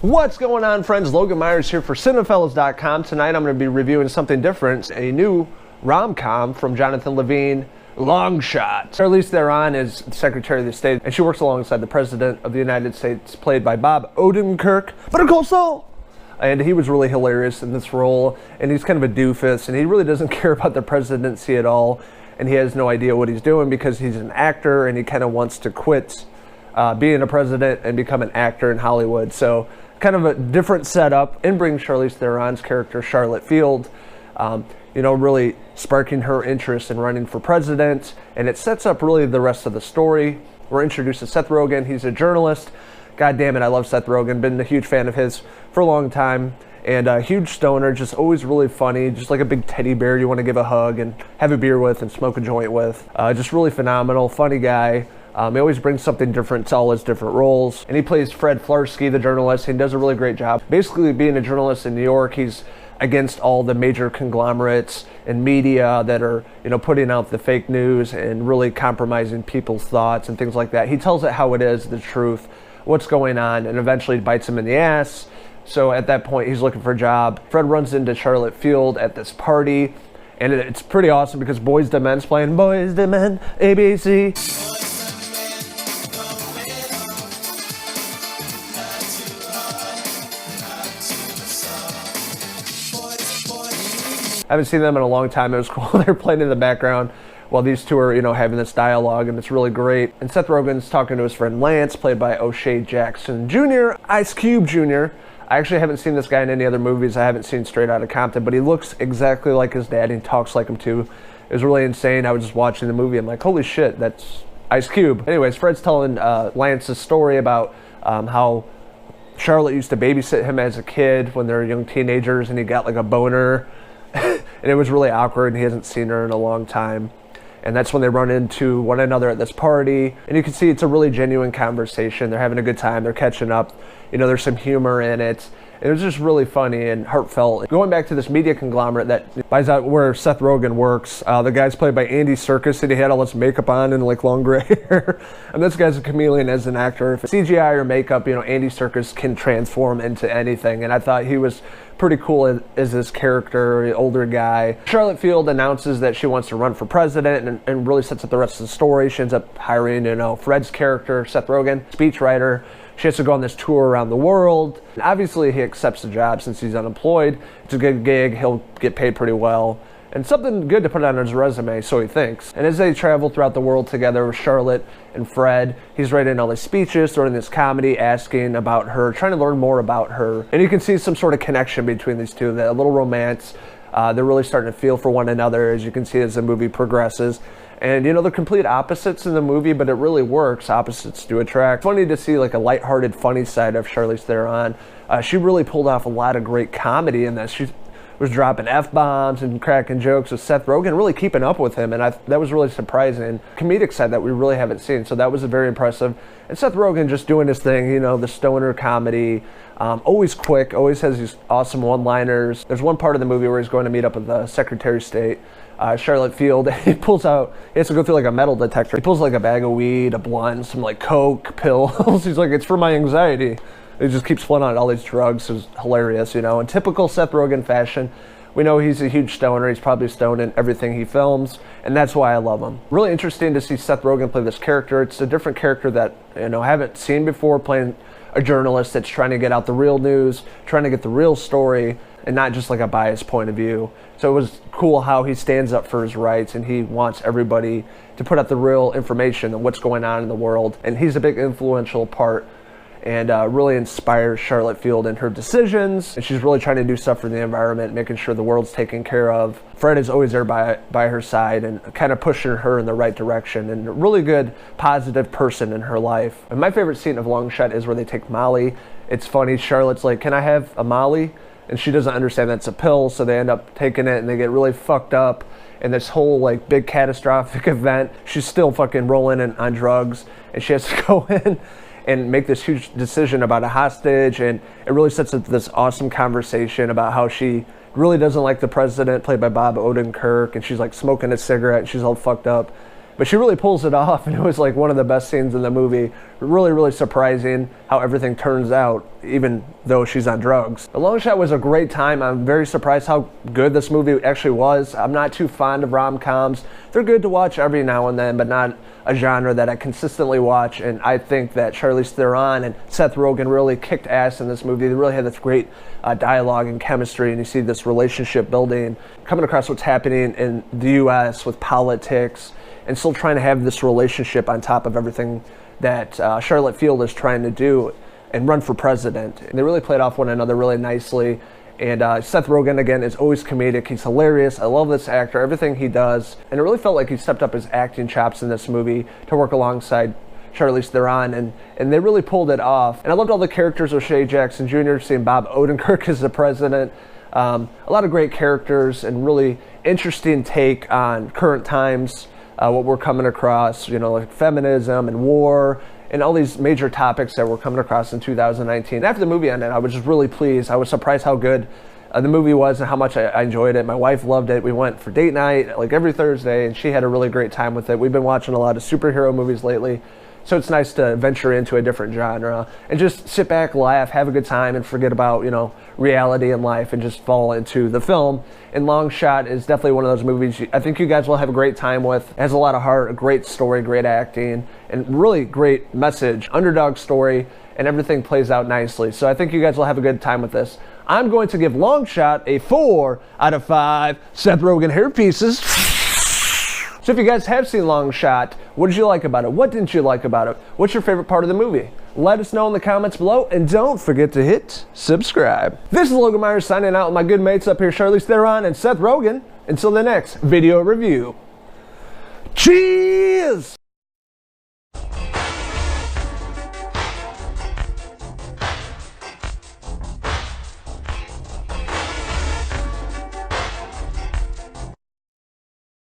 What's going on, friends? Logan Myerz here for Cinephellas.com. Tonight I'm going to be reviewing something different, a new rom-com from Jonathan Levine, Long Shot. Charlize Theron is Secretary of the State, and she works alongside the President of the United States, played by Odenkirk. Better Call Saul! And he was really hilarious in this role, and he's kind of a doofus, and he really doesn't care about the presidency at all, and he has no idea what he's doing because he's an actor, and he kind of wants to quit being a president and become an actor in Hollywood. So kind of a different setup, and bring Charlize Theron's character, Charlotte Field, really sparking her interest in running for president, and it sets up really the rest of the story. We're introduced to Seth Rogen. He's a journalist. God damn it, I love Seth Rogen. Been a huge fan of his for a long time, and a huge stoner, just always really funny, just like a big teddy bear you want to give a hug and have a beer with and smoke a joint with. Just really phenomenal, funny guy. He always brings something different to all his different roles. And he plays Fred Flarsky, the journalist, and he does a really great job. Basically, being a journalist in New York, he's against all the major conglomerates and media that are, putting out the fake news and really compromising people's thoughts and things like that. He tells it how it is, the truth, what's going on, and eventually it bites him in the ass. So at that point, he's looking for a job. Fred runs into Charlotte Field at this party, and it's pretty awesome because Boyz II Men's playing Boyz II Men, ABC. I haven't seen them in a long time. It was cool. They're playing in the background while these two are, having this dialogue, and it's really great. And Seth Rogen's talking to his friend Lance, played by O'Shea Jackson Jr., Ice Cube Jr. I actually haven't seen this guy in any other movies. I haven't seen Straight Outta Compton, but he looks exactly like his dad and talks like him too. It was really insane. I was just watching the movie. I'm like, holy shit, that's Ice Cube. Anyways, Fred's telling Lance's story about how Charlotte used to babysit him as a kid when they were young teenagers, and he got like a boner. And it was really awkward, and he hasn't seen her in a long time. And that's when they run into one another at this party. And you can see it's a really genuine conversation. They're having a good time. They're catching up. There's some humor in it. It was just really funny and heartfelt. Going back to this media conglomerate that buys out where Seth Rogen works, the guy's played by Andy Serkis, and he had all this makeup on and like long gray hair. And this guy's a chameleon as an actor. If it's CGI or makeup, Andy Serkis can transform into anything. And I thought he was pretty cool as this character, older guy. Charlotte Field announces that she wants to run for president, and really sets up the rest of the story. She ends up hiring, Fred's character, Seth Rogen, speechwriter. She has to go on this tour around the world. And obviously, he accepts the job since he's unemployed. It's a good gig. He'll get paid pretty well. And something good to put on his resume, so he thinks. And as they travel throughout the world together with Charlotte and Fred, he's writing all these speeches, throwing this comedy, asking about her, trying to learn more about her. And you can see some sort of connection between these two, a little romance. They're really starting to feel for one another, as you can see as the movie progresses. And they're complete opposites in the movie, but it really works. Opposites do attract. Funny to see like a lighthearted, funny side of Charlize Theron. She really pulled off a lot of great comedy in this. She was dropping F-bombs and cracking jokes with Seth Rogen, really keeping up with him, and that was really surprising. Comedic side that we really haven't seen, so that was very impressive. And Seth Rogen just doing his thing, the stoner comedy, always quick, always has these awesome one-liners. There's one part of the movie where he's going to meet up with the Secretary of State, Charlotte Field. He has to go through like a metal detector. He pulls like a bag of weed, a blunt, some like coke, pills. He's like, it's for my anxiety. He just keeps pulling out all these drugs. It was hilarious, In typical Seth Rogen fashion, we know he's a huge stoner. He's probably stoned in everything he films, and that's why I love him. Really interesting to see Seth Rogen play this character. It's a different character that, I haven't seen before, playing a journalist that's trying to get out the real news, trying to get the real story, and not just like a biased point of view. So it was cool how he stands up for his rights, and he wants everybody to put out the real information of what's going on in the world. And he's a big influential part, and really inspires Charlotte Field in her decisions. And she's really trying to do stuff for the environment, making sure the world's taken care of. Fred is always there by her side and kind of pushing her in the right direction, and a really good, positive person in her life. And my favorite scene of Long Shot is where they take Molly. It's funny, Charlotte's like, can I have a Molly? And she doesn't understand that's a pill, so they end up taking it, and they get really fucked up. And this whole like big catastrophic event, she's still fucking rolling on drugs, and she has to go in and make this huge decision about a hostage. And it really sets up this awesome conversation about how she really doesn't like the president, played by Odenkirk, and she's like smoking a cigarette, and she's all fucked up. But she really pulls it off, and it was like one of the best scenes in the movie. Really, really surprising how everything turns out, even though she's on drugs. The Long Shot was a great time. I'm very surprised how good this movie actually was. I'm not too fond of rom-coms. They're good to watch every now and then, but not a genre that I consistently watch. And I think that Charlize Theron and Seth Rogen really kicked ass in this movie. They really had this great dialogue and chemistry, and you see this relationship building, coming across what's happening in the U.S. with politics, and still trying to have this relationship on top of everything that Charlotte Field is trying to do and run for president. And they really played off one another really nicely. And Seth Rogen, again, is always comedic. He's hilarious. I love this actor, everything he does. And it really felt like he stepped up his acting chops in this movie to work alongside Charlize Theron, and they really pulled it off. And I loved all the characters of Shea Jackson Jr., seeing Bob Odenkirk as the president. A lot of great characters and really interesting take on current times, what we're coming across, you know, like feminism and war and all these major topics that we're coming across in 2019. After the movie ended, I was just really pleased. I was surprised how good the movie was and how much I enjoyed it. My wife loved it. We went for date night like every Thursday, and she had a really great time with it. We've been watching a lot of superhero movies lately, so it's nice to venture into a different genre and just sit back, laugh, have a good time, and forget about, you know, reality in life and just fall into the film. And Long Shot is definitely one of those movies I think you guys will have a great time with. It has a lot of heart, a great story, great acting, and really great message, underdog story, and everything plays out nicely. So I think you guys will have a good time with this. I'm going to give Long Shot a 4 out of 5 Seth Rogen hair pieces. So if you guys have seen Long Shot, what did you like about it? What didn't you like about it? What's your favorite part of the movie? Let us know in the comments below, and don't forget to hit subscribe. This is Logan Myerz signing out with my good mates up here, Charlize Theron and Seth Rogen. Until the next video review. Cheers!